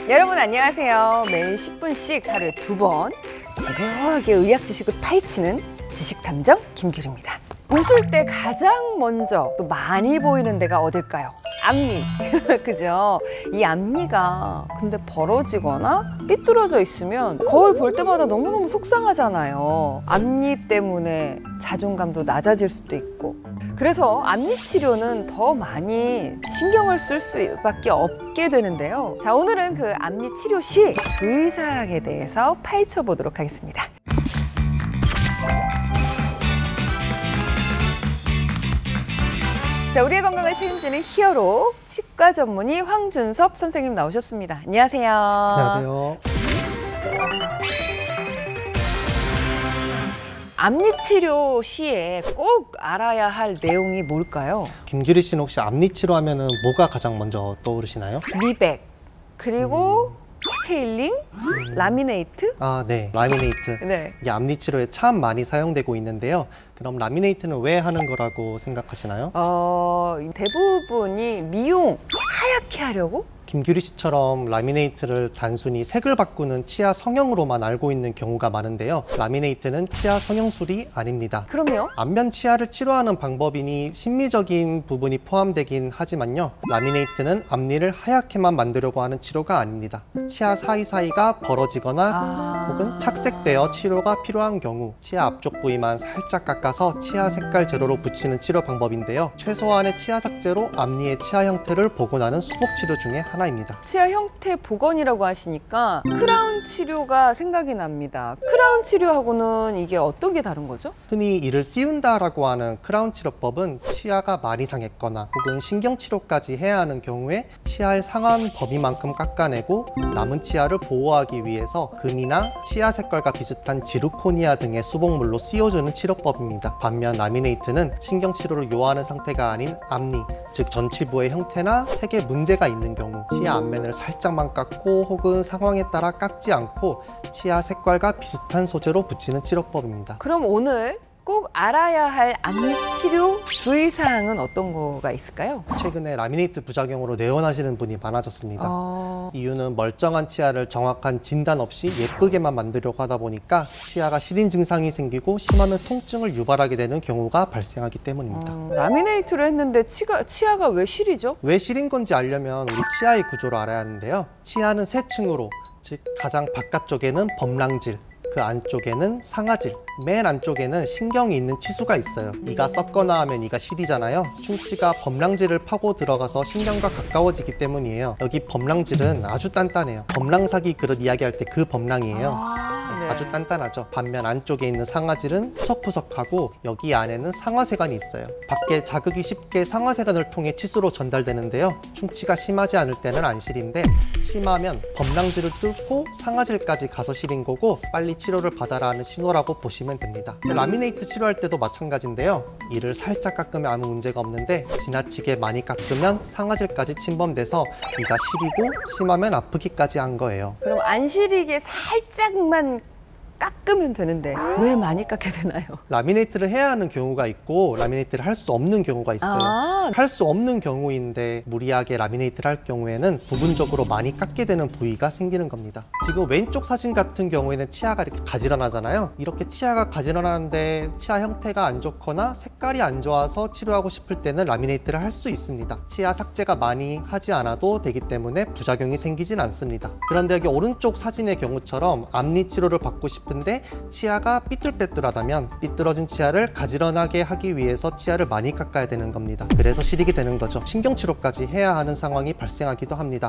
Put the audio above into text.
여러분 안녕하세요. 매일 10분씩 하루에 2번 집요하게 의학 지식을 파헤치는 지식탐정 김규리입니다. 웃을 때 가장 먼저 또 많이 보이는 데가 어딜까요? 앞니. 그죠? 이 앞니가 근데 벌어지거나 삐뚤어져 있으면 거울 볼 때마다 너무너무 속상하잖아요. 앞니 때문에 자존감도 낮아질 수도 있고. 그래서 앞니 치료는 더 많이 신경을 쓸 수밖에 없게 되는데요. 자, 오늘은 그 앞니 치료 시 주의사항에 대해서 파헤쳐 보도록 하겠습니다. 자, 우리의 건강을 책임지는 히어로 치과 전문의 황준섭 선생님 나오셨습니다. 안녕하세요. 안녕하세요. 앞니 치료 시에 꼭 알아야 할 내용이 뭘까요? 김규리 씨는 혹시 앞니 치료하면은 뭐가 가장 먼저 떠오르시나요? 미백, 그리고 스케일링, 라미네이트? 아, 네. 라미네이트. 네. 이게 앞니 치료에 참 많이 사용되고 있는데요. 그럼 라미네이트는 왜 하는 거라고 생각하시나요? 대부분이 미용, 하얗게 하려고? 김규리 씨처럼 라미네이트를 단순히 색을 바꾸는 치아 성형으로만 알고 있는 경우가 많은데요. 라미네이트는 치아 성형술이 아닙니다. 그럼요? 안면 치아를 치료하는 방법이니 심미적인 부분이 포함되긴 하지만요. 라미네이트는 앞니를 하얗게만 만들려고 하는 치료가 아닙니다. 치아 사이사이가 벌어지거나 혹은 착색되어 치료가 필요한 경우 치아 앞쪽 부위만 살짝 깎아서 치아 색깔 제로로 붙이는 치료 방법인데요. 최소한의 치아 삭제로 앞니의 치아 형태를 복원하는 수복 치료 중에 하나입니다. 치아 형태 복원이라고 하시니까 크라운 치료가 생각이 납니다. 크라운 치료하고는 이게 어떤 게 다른 거죠? 흔히 이를 씌운다라고 하는 크라운 치료법은 치아가 많이 상했거나 혹은 신경 치료까지 해야 하는 경우에 치아의 상한 범위만큼 깎아내고 남은 치아를 보호하기 위해서 금이나 치아 색깔과 비슷한 지르코니아 등의 수복물로 씌워주는 치료법입니다. 반면 라미네이트는 신경 치료를 요하는 상태가 아닌 앞니, 즉 전치부의 형태나 색에 문제가 있는 경우 치아 앞면을 살짝만 깎고 혹은 상황에 따라 깎지 않고 치아 색깔과 비슷한 소재로 붙이는 치료법입니다. 그럼 오늘 꼭 알아야 할 앞니 치료 주의사항은 어떤 거가 있을까요? 최근에 라미네이트 부작용으로 내원하시는 분이 많아졌습니다. 이유는 멀쩡한 치아를 정확한 진단 없이 예쁘게만 만들려고 하다 보니까 치아가 시린 증상이 생기고 심하면 통증을 유발하게 되는 경우가 발생하기 때문입니다. 라미네이트를 했는데 치아가 왜 시리죠? 왜 시린 건지 알려면 우리 치아의 구조를 알아야 하는데요. 치아는 세 층으로, 즉 가장 바깥쪽에는 범랑질, 그 안쪽에는 상아질, 맨 안쪽에는 신경이 있는 치수가 있어요. 이가 썩거나 하면 이가 시리잖아요. 충치가 범랑질을 파고 들어가서 신경과 가까워지기 때문이에요. 여기 범랑질은 아주 단단해요. 범랑사기 그릇 이야기할 때 그 범랑이에요. 네. 아주 단단하죠. 반면 안쪽에 있는 상아질은 푸석푸석하고 여기 안에는 상아세관이 있어요. 밖에 자극이 쉽게 상아세관을 통해 치수로 전달되는데요. 충치가 심하지 않을 때는 안 시린데 심하면 범랑질을 뚫고 상아질까지 가서 시린 거고 빨리 치료를 받아라 하는 신호라고 보시면 됩니다. 라미네이트 치료할 때도 마찬가지인데요. 이를 살짝 깎으면 아무 문제가 없는데 지나치게 많이 깎으면 상아질까지 침범돼서 이가 시리고 심하면 아프기까지 한 거예요. 그럼 안 시리게 살짝만 깎으면 되는데 왜 많이 깎게 되나요? 라미네이트를 해야 하는 경우가 있고 라미네이트를 할 수 없는 경우가 있어요. 할 수 없는 경우인데 무리하게 라미네이트를 할 경우에는 부분적으로 많이 깎게 되는 부위가 생기는 겁니다. 지금 왼쪽 사진 같은 경우에는 치아가 이렇게 가지런하잖아요. 이렇게 치아가 가지런한데 치아 형태가 안 좋거나 색깔이 안 좋아서 치료하고 싶을 때는 라미네이트를 할 수 있습니다. 치아 삭제가 많이 하지 않아도 되기 때문에 부작용이 생기진 않습니다. 그런데 여기 오른쪽 사진의 경우처럼 앞니 치료를 받고 싶은 근데 치아가 삐뚤빼뚤하다면 삐뚤어진 치아를 가지런하게 하기 위해서 치아를 많이 깎아야 되는 겁니다. 그래서 시리게 되는 거죠. 신경치료까지 해야 하는 상황이 발생하기도 합니다.